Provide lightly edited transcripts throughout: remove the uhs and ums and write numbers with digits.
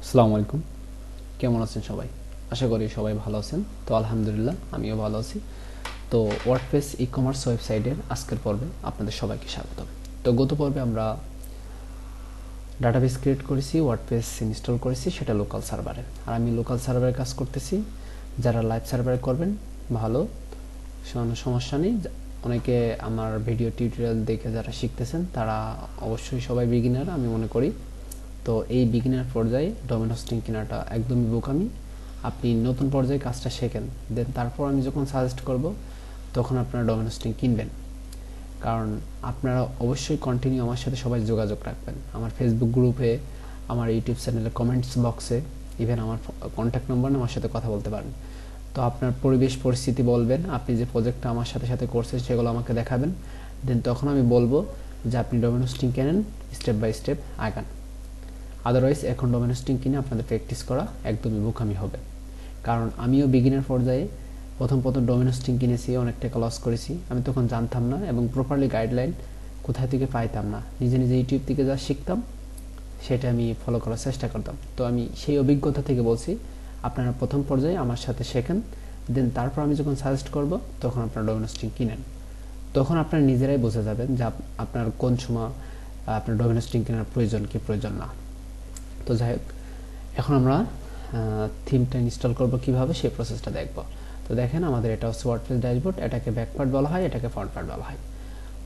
আসসালামু আলাইকুম, কেমন আছেন সবাই? আশা করি সবাই ভালো আছেন। তো আলহামদুলিল্লাহ আমিও ভালো আছি। তো ওয়ার্ডপ্রেস ই-কমার্স ওয়েবসাইটের আজকের পর্বে আপনাদের সবাইকে স্বাগত। তো গত পর্বে আমরা ডাটাবেস ক্রিয়েট করেছি, ওয়ার্ডপ্রেস ইনস্টল করেছি, সেটা লোকাল সার্ভারে। আর আমি লোকাল সার্ভারে কাজ করতেছি। যারা লাইভ সার্ভারে করবেন ভালো, সমস্যা নেই। অনেকে আমার ভিডিও টিউটোরিয়াল দেখে যারা শিখতেছেন তারা অবশ্যই সবাই বিগিনার আমি মনে করি। তো এই বিগিনার পর্যায়ে ডোমেন হোস্টিং কেনাটা একদমই বোকামি। আপনি নতুন পর্যায়ে কাজটা শেখেন, দেন তারপর আমি যখন সাজেস্ট করব তখন আপনারা ডোমেন হোস্টিং কিনবেন। কারণ আপনারা অবশ্যই কন্টিনিউ আমার সাথে সবাই যোগাযোগ রাখবেন, আমার ফেসবুক গ্রুপে, আমার ইউটিউব চ্যানেলে কমেন্টস বক্সে, ইভেন আমার কন্ট্যাক্ট নম্বর আমার সাথে কথা বলতে পারেন। তো আপনার পরিবেশ পরিস্থিতি বলবেন, আপনি যে প্রজেক্টটা আমার সাথে সাথে করছেন সেগুলো আমাকে দেখাবেন, দেন তখন আমি বলবো যে আপনি ডোমেন হোস্টিং কেনেন, স্টেপ বাই স্টেপ আগান। আদারওয়াইজ এখন ডোমেন হোস্টিং কিনে আপনাদের প্র্যাকটিস করা একদমই বোকামি হবে। কারণ আমিও বিগিনার পর্যায়ে প্রথম ডোমেন হোস্টিং কিনেছি, অনেক টাকা লস করেছি। আমি তখন জানতাম না এবং প্রপারলি গাইডলাইন কোথা থেকে পাইতাম না। নিজে নিজে ইউটিউব থেকে যা শিখতাম সেটা আমি ফলো করার চেষ্টা করতাম। তো আমি সেই অভিজ্ঞতা থেকে বলছি, আপনারা প্রথম পর্যায়ে আমার সাথে শেখেন, দেন তারপর আমি যখন সাজেস্ট করব তখন আপনারা ডোমেন হোস্টিং কিনেন। তখন আপনারা নিজেরাই বুঝে যাবেন যে আপনার কোন সময় আপনার ডোমেন হোস্টিং কেনার প্রয়োজন কি প্রয়োজন না। তো যাই হোক, এখন আমরা থিমটা ইনস্টল করব কিভাবে সেই প্রসেসটা দেখব। তো দেখেন, আমাদের এটা হচ্ছে ওয়ার্ডপ্রেস ড্যাশবোর্ড। এটাকে ব্যাক পার্ট বলা হয়, এটাকে ফ্রন্ট পার্ট বলা হয়।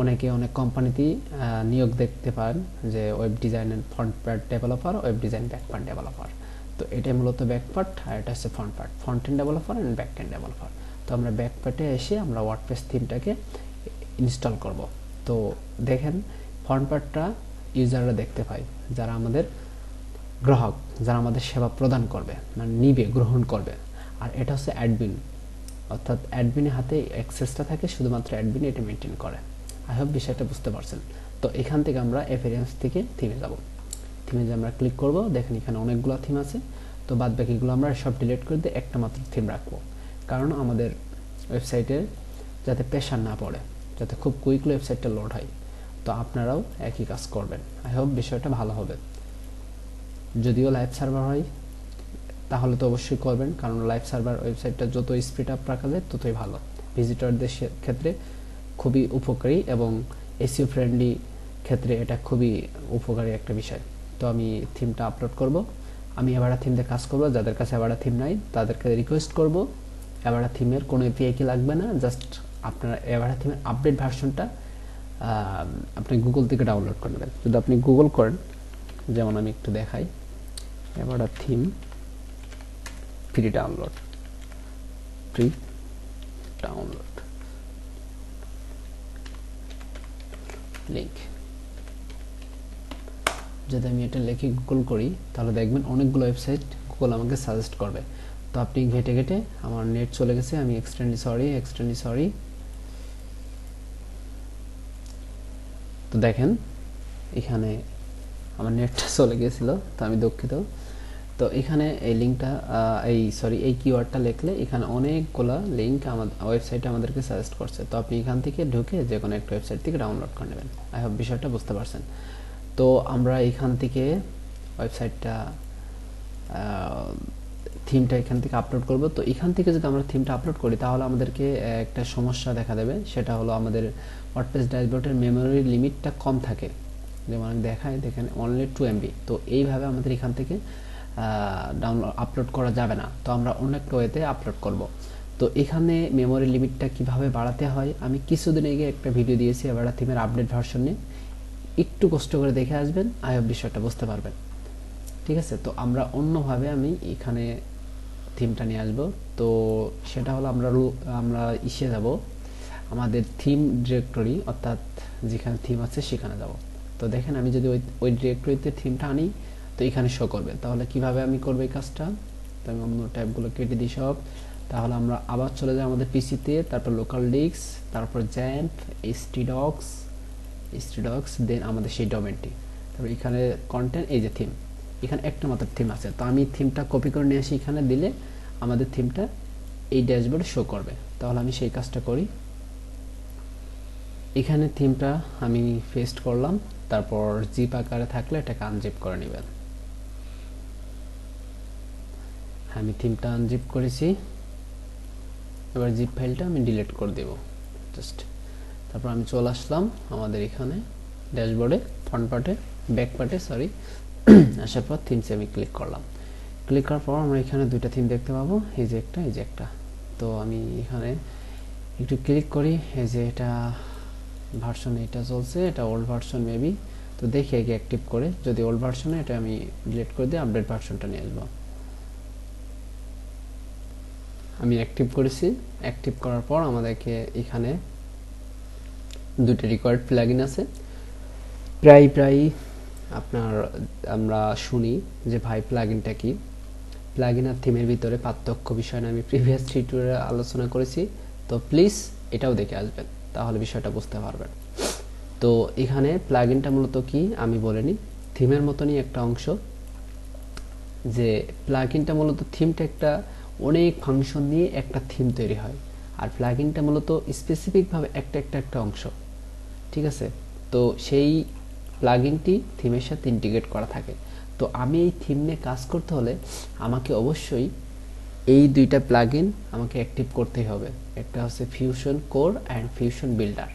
অনেকে অনেক কোম্পানিতেই নিয়োগ দেখতে পান যে ওয়েব ডিজাইনের front part developer, web design back part developer. তো এটাই মূলত ব্যাক পার্ট আর এটা হচ্ছে front part, front end developer and back end developer. তো আমরা ব্যাক পার্টে এসে আমরা ওয়ার্ডপ্রেস থিমটাকে ইনস্টল করব। তো দেখেন, ফ্রন্ট পার্টটা ইউজাররা দেখতে পায়, যারা আমাদের গ্রাহক, যারা আমাদের সেবা প্রদান করবে, মানে নিবে, গ্রহণ করবে। আর এটা হচ্ছে অ্যাডমিন, অর্থাৎ অ্যাডমিনের হাতে অ্যাক্সেসটা থাকে, শুধুমাত্র অ্যাডমিন এটা মেনটেন করে। আই হোপ বিষয়টা বুঝতে পারছেন। তো এখান থেকে আমরা অ্যাপিয়ারেন্স থেকে থিমে যাব। থিমে যে আমরা ক্লিক করব, দেখেন এখানে অনেকগুলো থিম আছে। তো বাদ বাকিগুলো আমরা সব ডিলিট করে দিয়ে একটা মাত্র থিম রাখবো, কারণ আমাদের ওয়েবসাইটে যাতে প্রেশার না পড়ে, যাতে খুব কুইকলি ওয়েবসাইটটা লোড হয়। তো আপনারাও একই কাজ করবেন। আই হোপ বিষয়টা ভালো হবে। যদিও লাইভ সার্ভার হয় তাহলে তো অবশ্যই করবেন, কারণ লাইভ সার্ভার ওয়েবসাইটটা যত স্পিড আপ রাখা যায় ততই ভালো। ভিজিটরদের ক্ষেত্রে খুবই উপকারী এবং এসইও ফ্রেন্ডলি ক্ষেত্রে এটা খুবই উপকারী একটা বিষয়। তো আমি থিমটা আপলোড করব। আমি এবারে থিম দিয়ে কাজ করব। যাদের কাছে এবারে থিম নাই তাদেরকে রিকোয়েস্ট করব, এবারে থিমের কোনো এপিআই কি লাগবে না, জাস্ট আপনারা এবারে থিমের আপডেট ভার্সনটা আপনি গুগল থেকে ডাউনলোড করে নেবেন। যদি আপনি গুগল করেন, যেমন আমি একটু দেখাই, এবারে থিম ফ্রি ডাউনলোড লিংক, যদি আমি এটা লিখে গুগল করি তাহলে দেখবেন অনেকগুলো ওয়েবসাইট গুগল আমাকে সাজেস্ট করবে। তো আপনি ঘেটে ঘেটে, আমার নেট চলে গেছে, আমি এক্সট্রিমলি সরি। তো দেখেন এখানে আমার নেটটা চলে গিয়েছিল, তো আমি দুঃখিত। তো এখানে এই লিঙ্কটা এই কিওয়ার্ডটা লিখলে এখানে অনেকগুলো লিঙ্ক আমাদের ওয়েবসাইটে আমাদেরকে সাজেস্ট করছে। তো আপনি এখান থেকে ঢুকে যে কোনো একটা ওয়েবসাইট থেকে ডাউনলোড করে নেবেন। আই হোপ বিষয়টা বুঝতে পারছেন। তো আমরা এখান থেকে ওয়েবসাইটটা থিমটা এখান থেকে আপলোড করব। তো এখান থেকে যদি আমরা থিমটা আপলোড করি তাহলে আমাদেরকে একটা সমস্যা দেখা দেবে, সেটা হলো আমাদের ওয়ার্ডপ্রেস ড্যাশবোর্ডের মেমোরি লিমিটটা কম থাকে। যেমন আমি দেখাই, দেখেন অনলি 2 MB। তো এইভাবে আমাদের এখান থেকে ডাউনলোড আপলোড করা যাবে না। তো আমরা অন্য একটা ওয়েতে আপলোড করব। তো এখানে মেমোরি লিমিটটা কিভাবে বাড়াতে হয় আমি কিছুদিন আগে একটা ভিডিও দিয়েছি, এবার থিমের আপডেট ভার্সন নিয়ে, একটু কষ্ট করে দেখে আসবেন, আই হোপ বিষয়টা বুঝতে পারবেন। ঠিক আছে, তো আমরা অন্যভাবে আমি এখানে থিমটা নিয়ে আসবো। তো সেটা হলো আমরা ইসে যাব, আমাদের থিম ডিরেক্টরি, অর্থাৎ যেখানে থিম আছে সেখানে যাব। তো দেখেন, আমি যদি ওই ডিরেক্টরিতে থিমটা আনি তো এখানে শো করবে। তাহলে কিভাবে আমি করবো এই কাজটা? তো আমি অন্য ট্যাবগুলো কেটে দিই সব। তাহলে আমরা আবার চলে যাই আমাদের পিসিতে, তারপর লোকাল ডিস্ক, তারপর জ্যাম্প, htdocs, দেন আমাদের সেই ডোমেনটি, তারপর এখানে কন্টেন্ট, এই যে থিম, এখানে একটা মাত্র থিম আছে। তো আমি থিমটা কপি করে নিয়ে আসি, এখানে দিলে আমাদের থিমটা এই ড্যাশবোর্ডে শো করবে। তাহলে আমি সেই কাজটা করি। এখানে থিমটা আমি পেস্ট করলাম, তারপর জিপ আকারে থাকলে এটাকে আনজিপ করে নেবেন। আমি থিমটা আনজিপ করেছি এবার জিপ ফাইলটা আমি ডিলিট করে দেব জাস্ট তারপর আমি চলে আসলাম আমাদের এখানে ড্যাশবোর্ডে ফ্রন্ট পার্টে ব্যাক পার্টে সরি আসার পর থিমসে আমি ক্লিক করলাম ক্লিক করার পর আমরা এখানে দুইটা থিম দেখতে পাবো এই যে একটা তো আমি এখানে একটু ক্লিক করি এই যে এটা ভার্সন এটা চলছে এটা ওল্ড ভার্সন মেবি তো দেখি আগে অ্যাক্টিভ করে যদি ওল্ড ভার্সনে এটা আমি ডিলিট করে দিই আপডেট ভার্সনটা নিয়ে আসবো আমি অ্যাক্টিভ করেছি অ্যাক্টিভ করার পর আমাদেরকে এখানে দুটো রিকোয়ার্ড প্লাগইন আছে প্রায় আপনার আমরা শুনি যে ভাই প্লাগইনটা কি প্লাগইন আর থিমের ভিতরে পার্থক্য বিষয় নিয়ে আমি প্রিভিয়াস টিউটোরিয়ালে আলোচনা করেছি তো প্লিজ এটাও দেখে আসবেন তাহলে বিষয়টা বুঝতে পারবেন তো এখানে প্লাগইনটা মূলত কি আমি বলে নিই থিমের মতনই একটা অংশ যে প্লাগইনটা মূলত থিমটা একটা অনেক ফাংশন নিয়ে একটা থিম তৈরি হয় আর প্লাগইনটা মূলত স্পেসিফিক ভাবে একটা অংশ ঠিক আছে তো সেই প্লাগইনটি থিমের সাথে ইন্টিগ্রেট করা থাকে তো আমি এই থিম নিয়ে কাজ করতে হলে আমাকে অবশ্যই এই দুইটা প্লাগইন আমাকে অ্যাক্টিভ করতেই হবে একটা হচ্ছে fusion core and fusion builder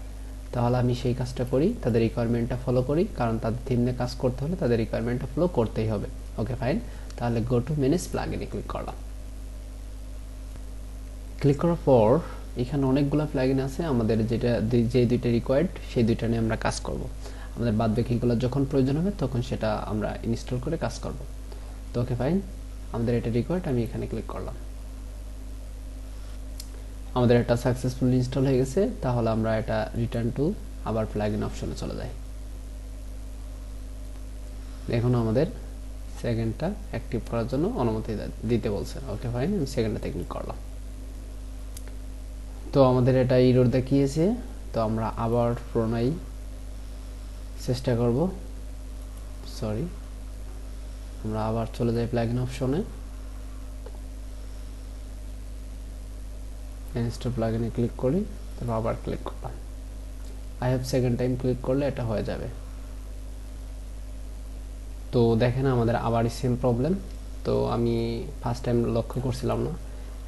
তাহলে আমি সেই কাজটা করি তাদের রিকোয়ারমেন্টটা ফলো করি কারণ তাদের থিম নিয়ে কাজ করতে হলে তাদের রিকোয়ারমেন্টটা ফলো করতেই হবে ওকে ফাইন তাহলে গো টু ম্যানেজ প্লাগইনে ক্লিক করলাম ক্লিক করার পর এখানে অনেকগুলো প্লাগইন আছে আমাদের যেটা যে দুইটা রিকোয়ার্ড সেই দুইটা নিয়ে আমরা কাজ করব আমাদের বাদবাকিগুলো যখন প্রয়োজন হবে তখন সেটা আমরা ইনস্টল করে কাজ করব তো ওকে ফাইন আমাদের এটা রিকোয়ার্ড আমি এখানে ক্লিক করলাম আমাদের এটা সাকসেসফুলি ইনস্টল হয়ে গেছে তাহলে আমরা এটা রিটার্ন টু আবার প্লাগইন অপশনে চলে যাই এখন আমাদের সেকেন্ডটা অ্যাক্টিভ করার জন্য অনুমতি দিতে বলছে ওকে ফাইন আমি সেকেন্ডটাতে ক্লিক করলাম তো আমাদের এটা এরর দেখিয়েছে তো আমরা আবার পুনরায় চেষ্টা করব সরি আমরা আবার চলে যাই প্লাগইন অপশনে ইনস্টল প্লাগইনে ক্লিক করি তারপর আবার ক্লিক করলাম I have second time click করলে এটা হয়ে যাবে তো দেখেন আমাদের আবার সেম প্রবলেম তো আমি ফার্স্ট টাইম লক্ষ্য করছিলাম না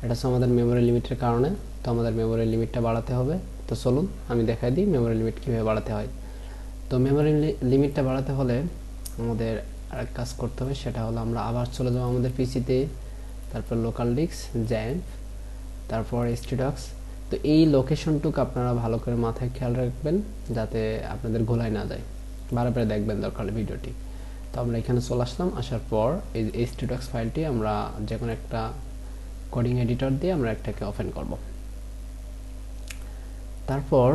এটা হচ্ছে আমাদের মেমোরি লিমিটের কারণে তো আমাদের মেমোরি লিমিটটা বাড়াতে হবে তো চলুন আমি দেখাই দিই মেমোরি লিমিট কিভাবে বাড়াতে হয় তো মেমোরি লিমিটটা বাড়াতে হলে আমাদের আরেক কাজ করতে হবে সেটা হলো আমরা আবার চলে যাব আমাদের পিসিতে তারপর লোকাল ডিস্ক জ্যাম্প তারপর stdocs তো এই লোকেশনটুকু আপনারা ভালো করে মাথায় খেয়াল রাখবেন যাতে আপনাদের গোলায় না যায় বারবার দেখবেন দরকার ভিডিওটি তো আমরা এখানে চলে আসলাম আসার পর এই stdocs ফাইলটি আমরা যে কোনো একটা কোডিং এডিটর দিয়ে আমরা একটাকে ওপেন করব তারপর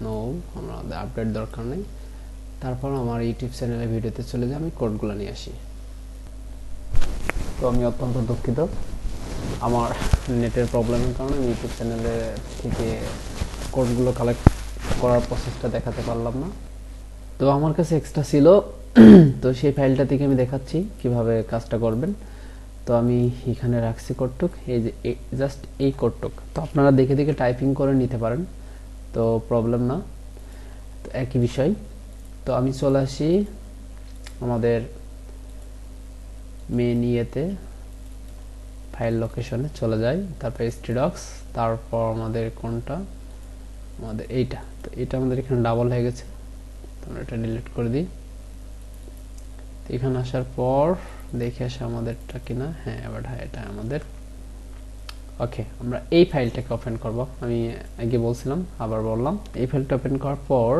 নো আমাদের আপডেট দরকার নেই তারপর আমার ইউটিউব চ্যানেলে ভিডিওতে চলে যাই আমি কোডগুলো নিয়ে আসি তো আমি অত্যন্ত দুঃখিত আমার নেটের প্রবলেমের কারণে ইউটিউব চ্যানেলে থেকে কোডগুলো কালেক্ট করার প্রসেসটা দেখাতে পারলাম না তো আমার কাছে এক্সট্রা ছিল তো সেই ফাইলটা থেকে আমি দেখাচ্ছি কিভাবে কাজটা করবেন তো আমি এখানে রাখছি কোডটুক এই যে জাস্ট এই কোডটুক তো আপনারা দেখে দেখে টাইপিং করে নিতে পারেন তো প্রবলেম না তো একই বিষয় তো আমি চলে আসি আমাদের মেন ইয়েতে ফাইল লোকেশনে চলে যাই তারপর stdocs তারপর আমাদের কোনটা আমাদের এইটা তো এটা আমাদের এখানে ডাবল হয়ে গেছে তো আমরা এটা ডিলিট করে দিই তো এখানে আসার পর দেখে আসে আমাদেরটা কিনা হ্যাঁ এবার এটা আমাদের ওকে আমরা এই ফাইলটাকে ওপেন করব আমি আগে বলছিলাম আবার বললাম এই ফাইলটা ওপেন করার পর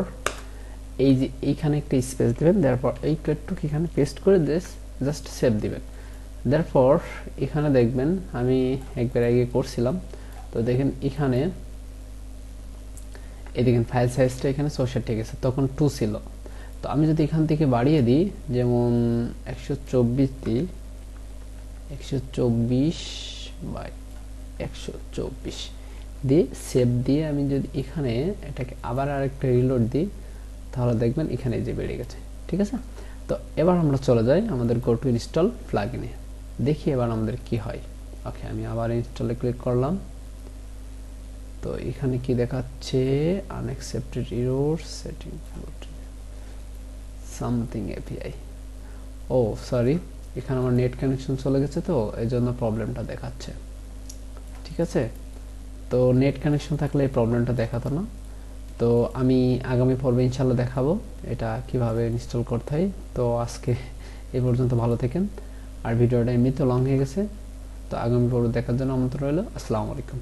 এই যে এইখানে একটা স্পেস দিবেন তারপর এই কোডটুকু এখানে পেস্ট করে জাস্ট সেভ দিবেন তারপর এখানে দেখবেন আমি একবার আগে করছিলাম তো দেখেন এখানে এই দেখেন ফাইল সাইজটা এখানে 64 ঠিক আছে তখন 2 ছিল তো আমি যদি এখান থেকে বাড়িয়ে দিই যেমন 124 দিই 124 বাই 124 দিয়ে সেভ দিয়ে আমি যদি এখানে এটাকে আবার আরেকটা রিলোড দিই তাহলে দেখবেন এখানে যে বেড়ে গেছে ঠিক আছে তো এবার আমরা চলে যাই আমাদের গো টু ইনস্টল প্লাগইনে দেখি এবার আমাদের কি হয় ওকে আমি আবার ইনস্টলে ক্লিক করলাম তো এখানে কি দেখাচ্ছে আনএক্সেপ্টেড এরর সেটিং সামথিং এপিআই ও সরি এখানে আমার নেট কানেকশন চলে গেছে, তো এই জন্য প্রবলেমটা দেখাচ্ছে। ঠিক আছে, তো নেট কানেকশন থাকলে এই প্রবলেমটা দেখাতো না। তো আমি আগামী পর্বে ইনশাল্লাহ দেখাবো এটা কিভাবে ইনস্টল করতে হয়। তো আজকে এই পর্যন্ত ভালো থাকেন। আর ভিডিওটা এমনিতে লং হয়ে গেছে, তো আগামী পর্ব দেখার জন্য আমন্ত্রণ রইল। আসসালামু আলাইকুম।